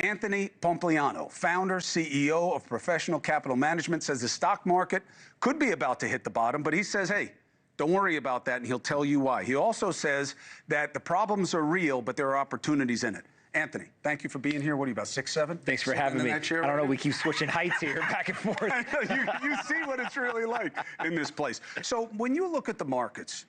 Anthony Pompliano, founder, CEO of Professional Capital Management, says the stock market could be about to hit the bottom, but he says, hey, don't worry about that, and he'll tell you why. He also says that the problems are real, but there are opportunities in it. Anthony, thank you for being here. What are you, about 6'7"? Thanks for having me. I don't know, we keep switching heights here, back and forth. I know, you see what it's really like in this place. So when you look at the markets,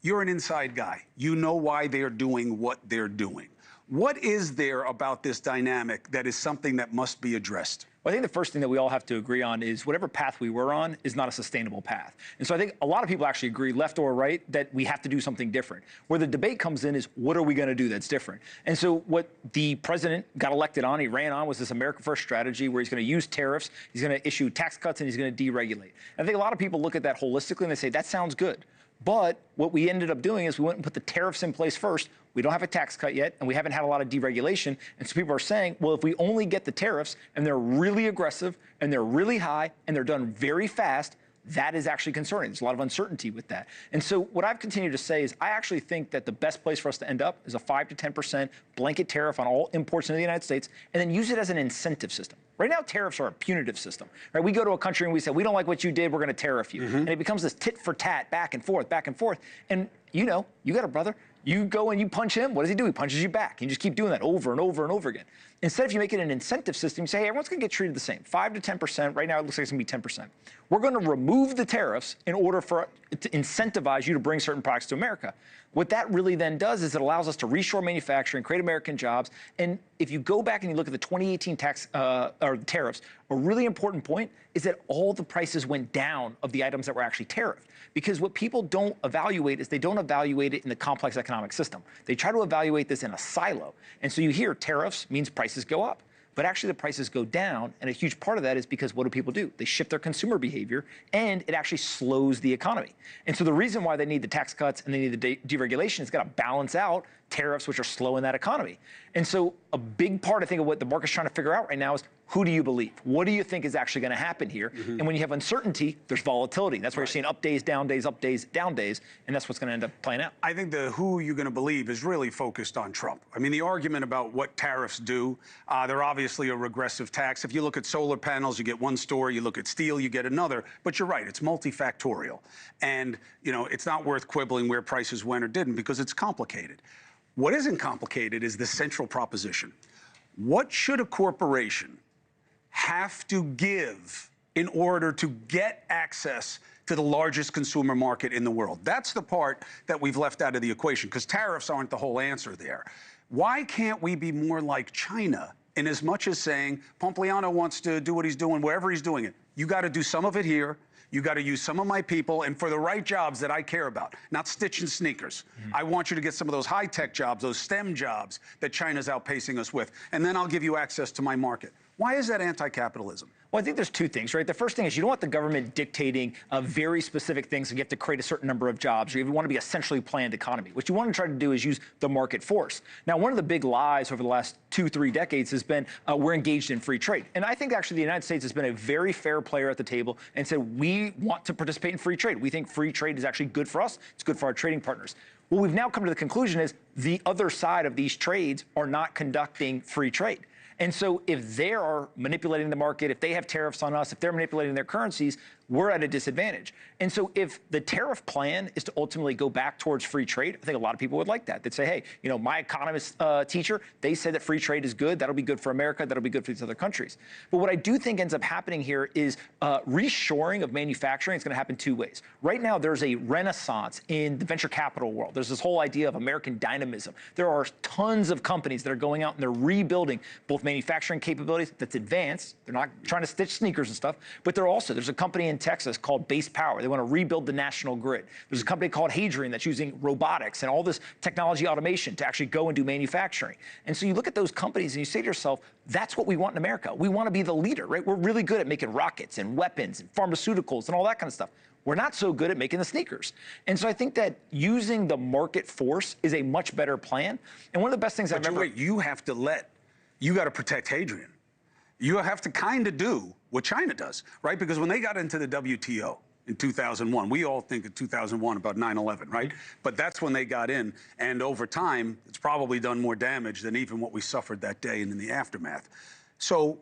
you're an inside guy. You know why they're doing what they're doing. What is there about this dynamic that is something that must be addressed? Well, I think the first thing that we all have to agree on is whatever path we were on is not a sustainable path. And so I think a lot of people actually agree, left or right, that we have to do something different. Where the debate comes in is, what are we going to do that's different? And so what the president got elected on, he ran on, was this America First strategy where he's going to use tariffs, he's going to issue tax cuts, and he's going to deregulate. And I think a lot of people look at that holistically and they say, that sounds good. But what we ended up doing is we went and put the tariffs in place first. We don't have a tax cut yet, and we haven't had a lot of deregulation. And so people are saying, well, if we only get the tariffs and they're really aggressive and they're really high and they're done very fast, that is actually concerning. There's a lot of uncertainty with that. And so what I've continued to say is I actually think that the best place for us to end up is a 5 to 10% blanket tariff on all imports into the United States, and then use it as an incentive system. Right now, tariffs are a punitive system. Right? We go to a country and we say, we don't like what you did, we're going to tariff you. And it becomes this tit for tat, back and forth, back and forth. And you know, you got a brother. You go and you punch him. What does he do? He punches you back. You just keep doing that over and over and over again. Instead, if you make it an incentive system, you say, hey, everyone's going to get treated the same. 5 to 10%. Right now, it looks like it's going to be 10%. We're going to remove the tariffs in order for to incentivize you to bring certain products to America. What that really then does is it allows us to reshore manufacturing, create American jobs. And if you go back and you look at the 2018 tariffs, a really important point is that all the prices went down of the items that were actually tariffed. Because what people don't evaluate is they don't evaluate it in the complex economic system. They try to evaluate this in a silo. And so you hear tariffs means prices go up. But actually the prices go down, and a huge part of that is because what do people do? They shift their consumer behavior, and it actually slows the economy. And so the reason why they need the tax cuts and they need the deregulation is got to balance out tariffs, which are slowing that economy. And so a big part, I think, of what the market's trying to figure out right now is, who do you believe? What do you think is actually going to happen here? And when you have uncertainty, there's volatility. That's where you're seeing up days, down days, up days, down days, and that's what's going to end up playing out. I think the who you're going to believe is really focused on Trump. I mean, the argument about what tariffs do, they're obviously a regressive tax. If you look at solar panels, you get one story. You look at steel, you get another. But you're right, it's multifactorial. And, you know, it's not worth quibbling where prices went or didn't because it's complicated. What isn't complicated is the central proposition. What should a corporation have to give in order to get access to the largest consumer market in the world? That's the part that we've left out of the equation, because tariffs aren't the whole answer there. Why can't we be more like China in as much as saying, Pompliano wants to do what he's doing wherever he's doing it? You got to do some of it here. You got to use some of my people, and for the right jobs that I care about, not stitching sneakers. I want you to get some of those high-tech jobs, those STEM jobs that China's outpacing us with, and then I'll give you access to my market. Why is that anti-capitalism? Well, I think there's two things, right? The first thing is you don't want the government dictating very specific things, and you have to create a certain number of jobs, or you want to be a centrally planned economy. What you want to try to do is use the market force. Now, one of the big lies over the last 2-3 decades has been we're engaged in free trade. And I think actually the United States has been a very fair player at the table and said we want to participate in free trade. We think free trade is actually good for us. It's good for our trading partners. What we've now come to the conclusion is the other side of these trades are not conducting free trade. And so if they are manipulating the market, if they have tariffs on us, if they're manipulating their currencies, we're at a disadvantage. And so if the tariff plan is to ultimately go back towards free trade, I think a lot of people would like that. They'd say, hey, you know, my economist teacher, they said that free trade is good. That'll be good for America. That'll be good for these other countries. But what I do think ends up happening here is reshoring of manufacturing is going to happen two ways. Right now, there's a renaissance in the venture capital world. There's this whole idea of American dynamism. There are tons of companies that are going out and they're rebuilding both manufacturing capabilities that's advanced. They're not trying to stitch sneakers and stuff, but there's a company in Texas called Base Power. They want to rebuild the national grid. There's a company called Hadrian that's using robotics and all this technology automation to actually go and do manufacturing. And so you look at those companies and you say to yourself, that's what we want in America. We want to be the leader, right? We're really good at making rockets and weapons and pharmaceuticals and all that kind of stuff. We're not so good at making the sneakers. And so I think that using the market force is a much better plan. And one of the best things I've ever... Wait, you got to protect Hadrian. You have to kind of do what China does, right? Because when they got into the WTO, in 2001. We all think of 2001 about 9/11, right? But that's when they got in. And over time, it's probably done more damage than even what we suffered that day and in the aftermath. So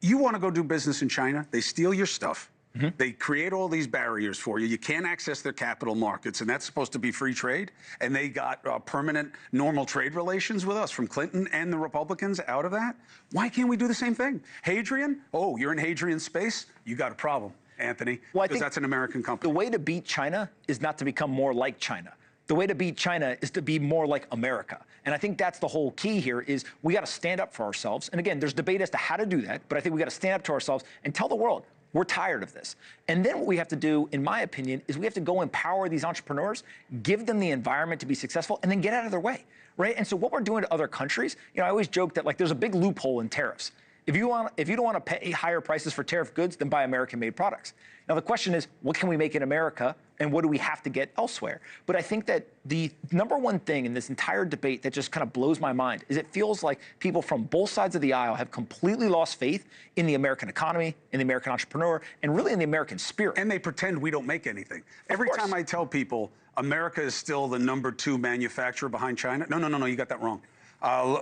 you want to go do business in China, they steal your stuff. They create all these barriers for you. You can't access their capital markets, and that's supposed to be free trade. And they got permanent, normal trade relations with us from Clinton and the Republicans out of that. Why can't we do the same thing? Hadrian? Oh, you're in Hadrian space? You got a problem, Anthony, because that's an American company. The way to beat China is not to become more like China. The way to beat China is to be more like America. And I think that's the whole key here is we got to stand up for ourselves. And again, there's debate as to how to do that, but I think we got to stand up to ourselves and tell the world, we're tired of this. And then what we have to do, in my opinion, is we have to go empower these entrepreneurs, give them the environment to be successful, and then get out of their way, right? And so what we're doing to other countries, I always joke that like there's a big loophole in tariffs. If you don't want to pay higher prices for tariff goods, then buy American-made products. Now the question is, what can we make in America, and what do we have to get elsewhere? But I think that the number one thing in this entire debate that just kind of blows my mind is it feels like people from both sides of the aisle have completely lost faith in the American economy, in the American entrepreneur, and really in the American spirit. And they pretend we don't make anything. Every time I tell people America is still the #2 manufacturer behind China, no, you got that wrong.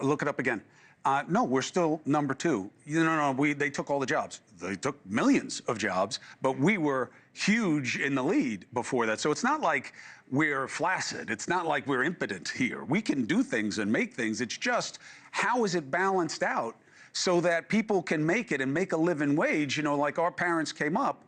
Look it up again. No, we're still #2. They took all the jobs. They took millions of jobs, but we were huge in the lead before that. So it's not like we're flaccid. It's not like we're impotent here. We can do things and make things. It's just, how is it balanced out so that people can make it and make a living wage, like our parents came up,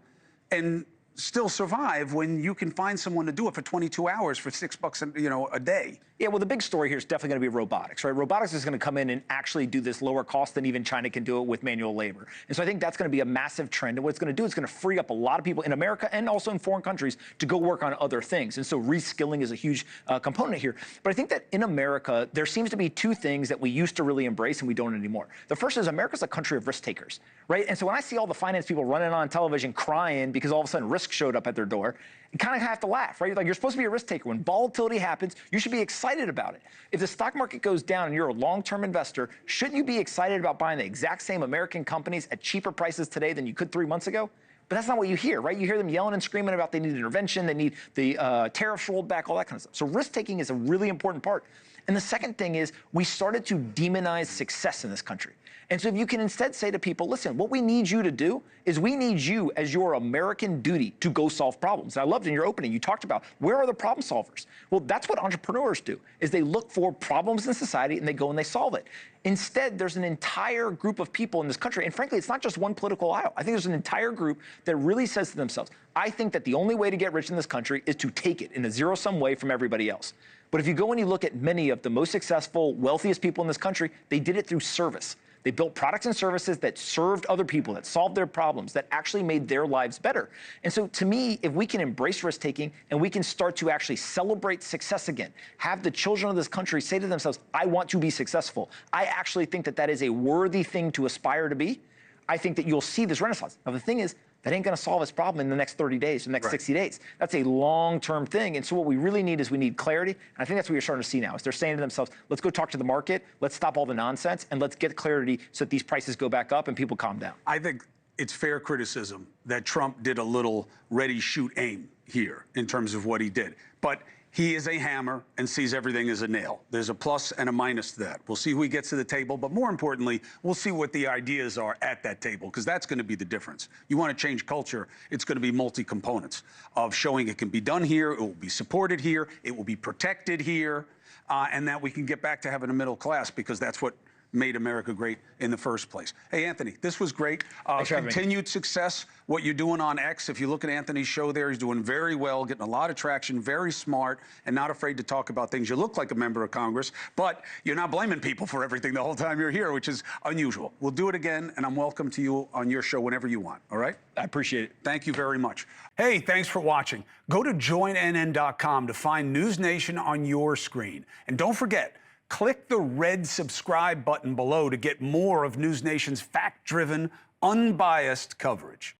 and still survive when you can find someone to do it for 22 hours for $6 a day. Yeah, well, the big story here is definitely going to be robotics, right? Robotics is going to come in and actually do this lower cost than even China can do it with manual labor. And so I think that's going to be a massive trend. And what it's going to do is going to free up a lot of people in America and also in foreign countries to go work on other things. And so reskilling is a huge component here. But I think that in America, there seems to be two things that we used to really embrace and we don't anymore. The first is America's a country of risk takers, right? And so when I see all the finance people running on television crying because all of a sudden risk showed up at their door, you kind of have to laugh, right? Like, you're supposed to be a risk taker. When volatility happens, you should be excited about it. If the stock market goes down and you're a long-term investor, shouldn't you be excited about buying the exact same American companies at cheaper prices today than you could 3 months ago? But that's not what you hear, right? You hear them yelling and screaming about they need intervention, they need the tariffs rolled back, all that kind of stuff. So risk-taking is a really important part. And the second thing is we started to demonize success in this country. And so if you can instead say to people, listen, what we need you to do is we need you as your American duty to go solve problems. And I loved in your opening, you talked about where are the problem solvers? Well, that's what entrepreneurs do, is they look for problems in society and they go and they solve it. Instead, there's an entire group of people in this country, and frankly, it's not just one political aisle. I think there's an entire group that really says to themselves, I think that the only way to get rich in this country is to take it in a zero-sum way from everybody else. But if you go and you look at many of the most successful, wealthiest people in this country, they did it through service. They built products and services that served other people, that solved their problems, that actually made their lives better. And so to me, if we can embrace risk-taking and we can start to actually celebrate success again, have the children of this country say to themselves, I want to be successful. I actually think that that is a worthy thing to aspire to be. I think that you'll see this renaissance. Now, the thing is, that ain't going to solve this problem in the next 30 days, the next 60 days. That's a long-term thing. And so what we really need is we need clarity. And I think that's what you're starting to see now, is they're saying to themselves, let's go talk to the market, let's stop all the nonsense, and let's get clarity so that these prices go back up and people calm down. I think it's fair criticism that Trump did a little ready, shoot, aim here in terms of what he did. But he is a hammer and sees everything as a nail. There's a plus and a minus to that. We'll see who he gets to the table, but more importantly, we'll see what the ideas are at that table, because that's going to be the difference. You want to change culture, it's going to be multi-components of showing it can be done here, it will be supported here, it will be protected here, and that we can get back to having a middle class, because that's what made America great in the first place. Hey, Anthony, this was great. Continued success, what you're doing on X. If you look at Anthony's show there, he's doing very well, getting a lot of traction, very smart, and not afraid to talk about things. You look like a member of Congress, but you're not blaming people for everything the whole time you're here, which is unusual. We'll do it again, and I'm welcome to you on your show whenever you want, all right? I appreciate it. Thank you very much. Hey, thanks for watching. Go to joinnn.com to find NewsNation on your screen. And don't forget, click the red subscribe button below to get more of NewsNation's fact-driven, unbiased coverage.